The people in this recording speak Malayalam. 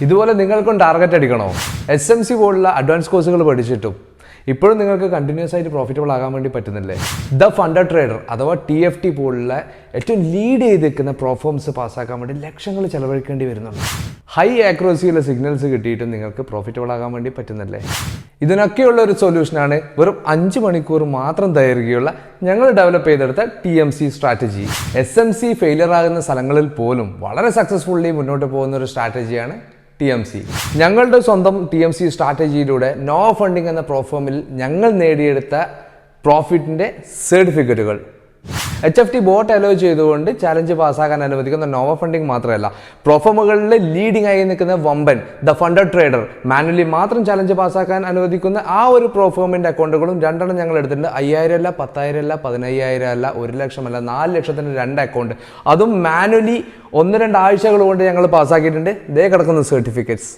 ഇതുപോലെ നിങ്ങൾക്കും ടാർഗറ്റ് അടിക്കണോ? SMC പോലുള്ള അഡ്വാൻസ് കോഴ്സുകൾ പഠിച്ചിട്ടും ഇപ്പോഴും നിങ്ങൾക്ക് കണ്ടിന്യൂസ് ആയിട്ട് പ്രോഫിറ്റബിൾ ആകാൻ വേണ്ടി പറ്റുന്നില്ലേ? ദ ഫണ്ടർ ട്രേഡർ അഥവാ TFT പോലുള്ള ഏറ്റവും ലീഡ് ചെയ്ത് നിൽക്കുന്ന പ്രോഫോംസ് പാസ്സാക്കാൻ വേണ്ടി ലക്ഷങ്ങൾ ചെലവഴിക്കേണ്ടി വരുന്നുണ്ട്. ഹൈ ആക്യുറസിയുള്ള സിഗ്നൽസ് കിട്ടിയിട്ടും നിങ്ങൾക്ക് പ്രോഫിറ്റബിൾ ആകാൻ വേണ്ടി പറ്റുന്നില്ലേ? ഇതിനൊക്കെയുള്ള ഒരു സൊല്യൂഷനാണ് വെറും 5 മണിക്കൂർ മാത്രം ദൈർഘ്യമുള്ള ഞങ്ങൾ ഡെവലപ്പ് ചെയ്തെടുത്ത TMC സ്ട്രാറ്റജി. SMC ഫെയിലിയർ ആകുന്ന സ്ഥലങ്ങളിൽ പോലും വളരെ സക്സസ്ഫുള്ളി മുന്നോട്ട് പോകുന്ന ഒരു സ്ട്രാറ്റജിയാണ് TMC. ഞങ്ങളുടെ സ്വന്തം TMC സ്ട്രാറ്റജിയിലൂടെ നോ ഫണ്ടിങ് എന്ന പ്രോഫോമിൽ ഞങ്ങൾ നേടിയെടുത്ത പ്രോഫിറ്റിൻ്റെ സർട്ടിഫിക്കറ്റുകൾ HFT ബോട്ട് അലോ ചെയ്തുകൊണ്ട് ചാലഞ്ച് പാസ്സാക്കാൻ അനുവദിക്കുന്ന നോവ ഫണ്ടിങ് മാത്രമല്ല, പ്രോഫോമുകളിൽ ലീഡിംഗ് ആയി നിൽക്കുന്ന വമ്പൻ ദ ഫണ്ടർ ട്രേഡർ മാനുവലി മാത്രം ചാലഞ്ച് പാസ്സാക്കാൻ അനുവദിക്കുന്ന ആ ഒരു പ്രോഫോമിൻ്റെ അക്കൗണ്ടുകളും 2 എണ്ണം ഞങ്ങൾ എടുത്തിട്ടുണ്ട്. 5000 അല്ല, 10000 അല്ല, 15000 അല്ല, 1 ലക്ഷം അല്ല, 4 ലക്ഷത്തിന് 2 അക്കൗണ്ട്, അതും മാനുവലി 1-2 ആഴ്ചകൾ കൊണ്ട് ഞങ്ങൾ പാസ്സാക്കിയിട്ടുണ്ട്. ദേ കിടക്കുന്ന സർട്ടിഫിക്കറ്റ്സ്.